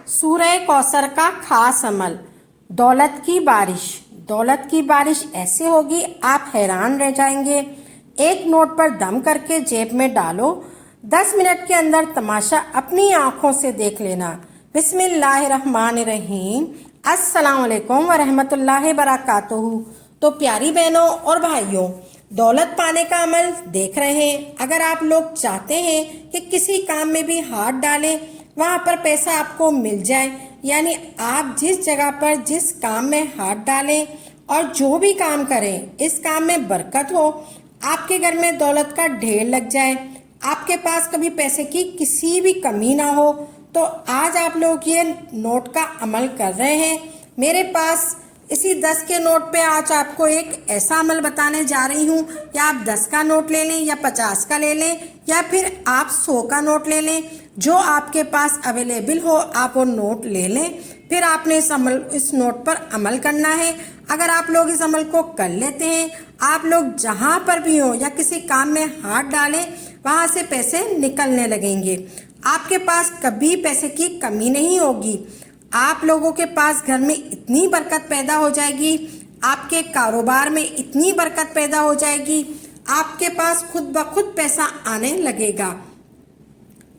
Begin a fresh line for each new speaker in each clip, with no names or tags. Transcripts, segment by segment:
सूरह कौसर का खास अमल। दौलत की बारिश। दौलत की बारिश ऐसे होगी आप हैरान रह जाएंगे। एक नोट पर दम करके जेब में डालो। 10 मिनट के अंदर तमाशा अपनी आंखों से देख लेना। बिस्मिल्लाहिर्रहमानिर्रहीम। अस्सलाम वालेकुम वरहमतुल्लाहि बरकातुहू। तो प्यारी बहनों और भाइयों, दौलत पाने का अमल देख रहे हैं। अगर आप लोग चाहते हैं कि किसी काम में भी हाथ डालें, वहाँ पर पैसा आपको मिल जाए, यानी आप जिस जगह पर जिस काम में हाथ डालें और जो भी काम करें इस काम में बरकत हो, आपके घर में दौलत का ढेर लग जाए, आपके पास कभी पैसे की किसी भी कमी ना हो। तो आज आप लोग ये नोट का अमल कर रहे हैं। मेरे पास इसी 10 के नोट पे आज आपको एक ऐसा अमल बताने जा रही हूँ। या आप 10 का नोट ले लें या 50 का ले लें या फिर आप 100 का नोट ले लें, जो आपके पास अवेलेबल हो आप वो नोट ले लें। फिर आपने इस नोट पर अमल करना है। अगर आप लोग इस अमल को कर लेते हैं, आप लोग जहाँ पर भी हो या किसी काम में हाथ डालें, वहाँ से पैसे निकलने लगेंगे। आपके पास कभी पैसे की कमी नहीं होगी। आप लोगों के पास घर में इतनी बरकत पैदा हो जाएगी, आपके कारोबार में इतनी बरकत पैदा हो जाएगी, आपके पास खुद ब खुद पैसा आने लगेगा।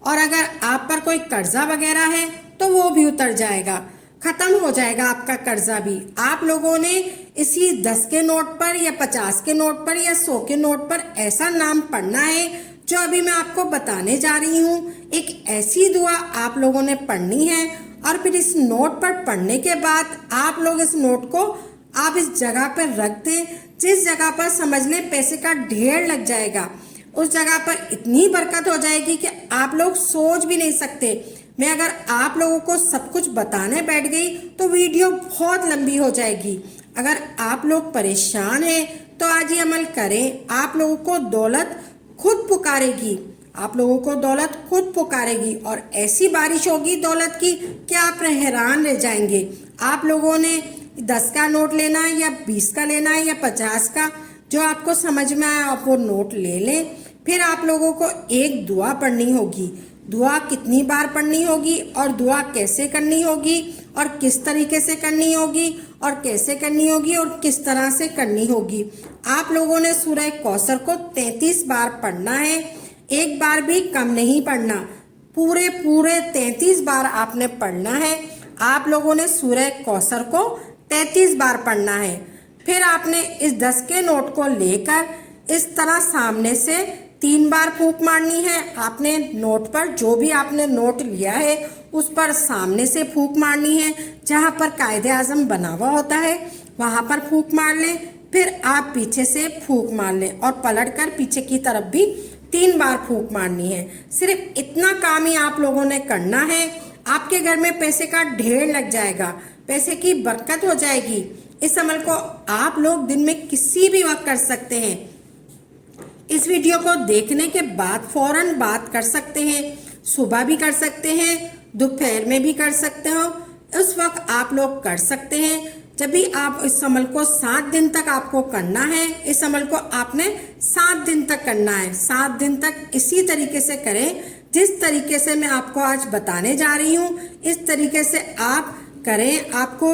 और अगर आप पर कोई कर्जा वगैरह है तो वो भी उतर जाएगा, खत्म हो जाएगा आपका कर्जा भी। आप लोगों ने इसी 10 के नोट पर या 50 के नोट पर या 100 के नोट पर ऐसा नाम पढ़ना है जो अभी मैं आपको बताने जा रही हूँ। एक ऐसी दुआ आप लोगों ने पढ़नी है और फिर इस नोट पर पढ़ने के बाद आप लोग इस नोट को आप इस जगह पर रख दें जिस जगह पर समझ लें पैसे का ढेर लग जाएगा। उस जगह पर इतनी बरकत हो जाएगी कि आप लोग सोच भी नहीं सकते। मैं अगर आप लोगों को सब कुछ बताने बैठ गई तो वीडियो बहुत लंबी हो जाएगी। अगर आप लोग परेशान हैं तो आज ये अमल करें। आप लोगों को दौलत खुद पुकारेगी, आप लोगों को दौलत खुद पुकारेगी और ऐसी बारिश होगी दौलत की कि आप हैरान रह जाएंगे। आप लोगों ने 10 का नोट लेना है या 20 का लेना है या 50 का, जो आपको समझ में आए आप वो नोट ले लें। फिर आप लोगों को एक दुआ पढ़नी होगी। दुआ कितनी बार पढ़नी होगी और दुआ कैसे करनी होगी और किस तरीके से करनी होगी और कैसे करनी होगी और किस तरह से करनी होगी। आप लोगों ने सूरह कौसर को 33 बार पढ़ना है, एक बार भी कम नहीं पढ़ना। पूरे 33 बार आपने पढ़ना है। आप लोगों ने सूरह कौसर को 33 बार पढ़ना है। फिर आपने इस 10 के नोट को लेकर इस तरह सामने से 3 बार फूंक मारनी है। आपने नोट पर जो भी आपने नोट लिया है उस पर सामने से फूंक मारनी है। जहाँ पर कायदे आज़म बना हुआ होता है वहाँ पर फूंक मार लें। फिर आप पीछे से फूंक मार लें और पलटकर पीछे की तरफ भी 3 बार फूंक मारनी है। सिर्फ इतना काम ही आप लोगों ने करना है। आपके घर में पैसे का ढेर लग जाएगा, पैसे की बरकत हो जाएगी। इस अमल को आप लोग दिन में किसी भी वक्त कर सकते हैं। इस वीडियो को देखने के बाद फौरन बात कर सकते हैं, सुबह भी कर सकते हैं, दोपहर में भी कर सकते हो, उस वक्त आप लोग कर सकते हैं। जब भी आप इस अमल को 7 दिन तक आपको करना है। इस अमल को आपने 7 दिन तक करना है। 7 दिन तक इसी तरीके से करें जिस तरीके से मैं आपको आज बताने जा रही हूँ। इस तरीके से आप करें, आपको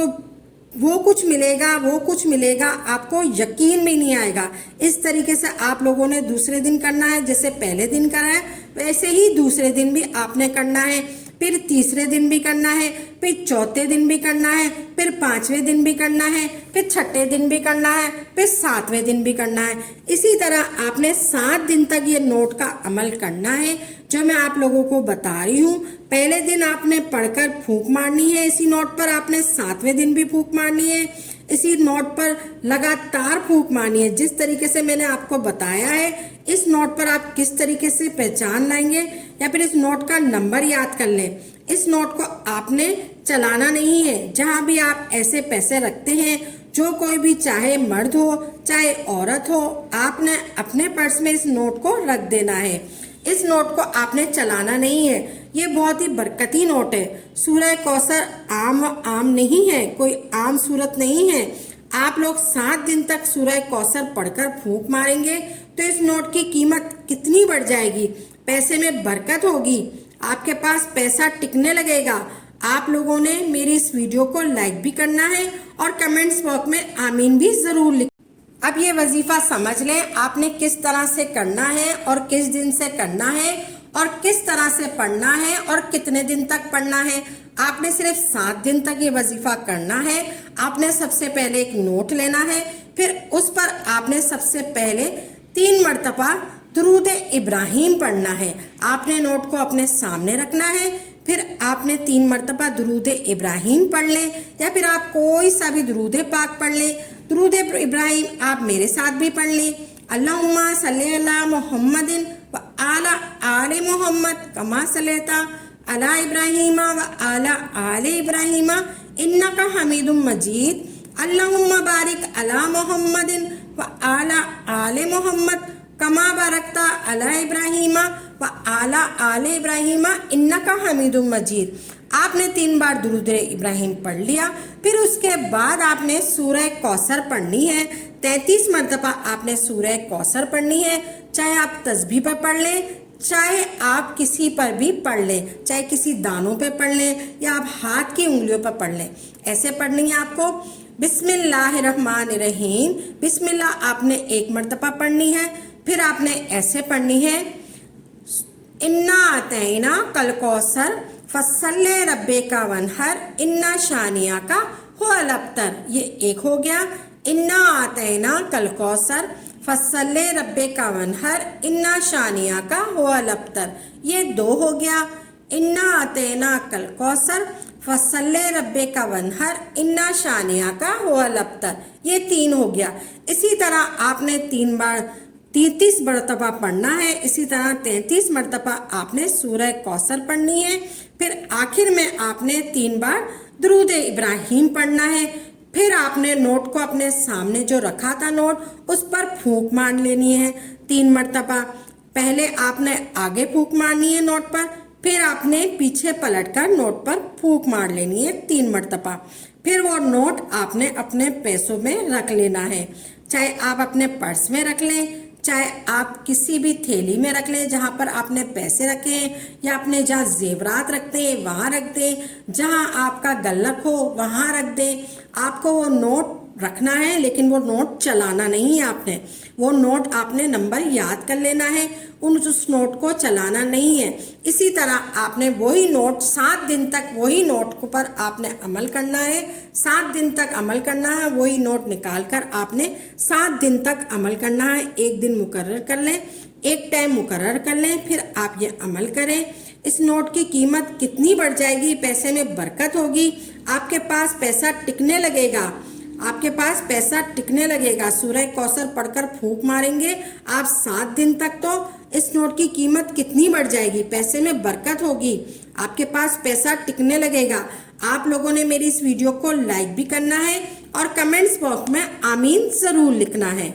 वो कुछ मिलेगा, आपको यकीन भी नहीं आएगा। इस तरीके से आप लोगों ने दूसरे दिन करना है। जैसे पहले दिन करा है वैसे ही दूसरे दिन भी आपने करना है, फिर तीसरे दिन भी करना है, फिर चौथे दिन भी करना है, फिर 5वें दिन भी करना है, फिर 6ठे दिन भी करना है, फिर 7वें दिन भी करना है। इसी तरह आपने 7 दिन तक ये नोट का अमल करना है जो मैं आप लोगों को बता रही हूँ। पहले दिन आपने पढ़कर फूंक मारनी है, इसी नोट पर आपने 7वें दिन भी फूंक मारनी है, इसी नोट पर लगातार फूंक मारनी है जिस तरीके से मैंने आपको बताया है। इस नोट पर आप किस तरीके से पहचान लाएंगे या फिर इस नोट का नंबर याद कर लें। इस नोट को आपने चलाना नहीं है। जहाँ भी आप ऐसे पैसे रखते हैं, जो कोई भी चाहे मर्द हो चाहे औरत हो, आपने अपने पर्स में इस नोट को रख देना है। इस नोट को आपने चलाना नहीं है। ये बहुत ही बरकती नोट है। सूरह कौसर आम नहीं है, कोई आम सूरत नहीं है। आप लोग 7 दिन तक सूरह कौसर पढ़कर फूंक मारेंगे तो इस नोट की कीमत कितनी बढ़ जाएगी। पैसे में बरकत होगी, आपके पास पैसा टिकने लगेगा। आप लोगों ने मेरी इस वीडियो को लाइक भी करना है और कमेंट्स बॉक्स में आमीन भी जरूर लिख। अब ये वजीफा समझ लें आपने किस तरह से करना है और किस दिन से करना है और किस तरह से पढ़ना है और कितने दिन तक पढ़ना है। आपने सिर्फ 7 दिन तक ये वजीफा करना है। आपने सबसे पहले एक नोट लेना है, फिर उस पर आपने सबसे पहले 3 मरतबा दुरूद इब्राहिम पढ़ना है। आपने नोट को अपने सामने रखना है, फिर आपने 3 मरतबा दुरूद इब्राहिम पढ़ लें या फिर आप कोई सा भी दुरूद पाक पढ़ लें। दुरूद इब्राहिम आप मेरे साथ भी पढ़ लें। अल्लाहुम्मा सल्ली अला मुहम्मदिन व आला आले मुहम्मद कमा सल्लैता अला इब्राहिमा व आला आले इब्राहिमा इन्नका हमीदुम मजीद। अल्लाहुम्मा बारिक अला मुहम्मदिन व आला आले मुहम्मद कमा बारकता अला इब्राहिमा व आला आले इब्राहिमा इन्नका हमीदुम मजीद। आपने 3 बार दुरूद इब्राहिम पढ़ लिया। फिर उसके बाद आपने सूरह कौसर पढ़नी है। 33 मरतबा आपने सूरह कौसर पढ़नी है। चाहे आप तस्बीह पर पढ़ लें, चाहे आप किसी पर भी पढ़ लें, चाहे किसी दानों पे पढ़ लें या आप हाथ की उंगलियों पर पढ़ लें। ऐसे पढ़नी है आपको। बिस्मिल्लाहिर्रहमानिर्रहीम, बिस्मिल्लाह आपने 1 मरतबा पढ़नी है। फिर आपने ऐसे पढ़नी है, इन्ना आतैना कल कौसर फसल्ले रब्बे का वनहर इन्ना शानिया का हो अलबतर। ये 1 हो गया। इन्ना आतैना कल कौसर फसल्ले रब्बे का वनहर इन्ना शानिया का हो अलबतर। ये 2 हो गया। इन्ना आतैना कल कौसर फसल्ले रब्बे का वनहर इन्ना शानिया का हो अलबतर। ये 3 हो गया। इसी तरह आपने 3 बार 33 मरतबा पढ़ना है। इसी तरह 33 मरतबा आपने सूरह कौसर पढ़नी है। फिर आखिर में आपने 3 बार दुरूद इब्राहिम पढ़ना है। फिर आपने नोट को अपने सामने जो रखा था नोट, उस पर फूंक मार लेनी है 3 मरतबा। पहले आपने आगे फूंक मारनी है नोट पर, फिर आपने पीछे पलटकर नोट पर फूंक मार लेनी है 3 मरतबा। फिर वो नोट आपने अपने पैसों में रख लेना है। चाहे आप अपने पर्स में रख लें, चाहे आप किसी भी थैली में रख लें जहाँ पर आपने पैसे रखे हैं, या अपने जहाँ जेवरात रखते हैं वहाँ रख दें, जहाँ आपका गुल्लक हो वहाँ रख दें। आपको वो नोट रखना है, लेकिन वो नोट चलाना नहीं है। आपने वो नोट आपने नंबर याद कर लेना है, उस नोट को चलाना नहीं है। इसी तरह आपने वही नोट 7 दिन तक वही नोट पर आपने अमल करना है। 7 दिन तक अमल करना है। वही नोट निकाल कर आपने 7 दिन तक अमल करना है। 1 दिन मुकर्रर कर लें, एक टाइम मुकर्रर कर लें, फिर आप ये अमल करें। इस नोट की कीमत कितनी बढ़ जाएगी, पैसे में बरकत होगी, आपके पास पैसा टिकने लगेगा। आपके पास पैसा टिकने लगेगा। सूरह कौसर पढ़कर फूंक मारेंगे आप 7 दिन तक, तो इस नोट की कीमत कितनी बढ़ जाएगी, पैसे में बरकत होगी, आपके पास पैसा टिकने लगेगा। आप लोगों ने मेरी इस वीडियो को लाइक भी करना है और कमेंट्स बॉक्स में आमीन जरूर लिखना है।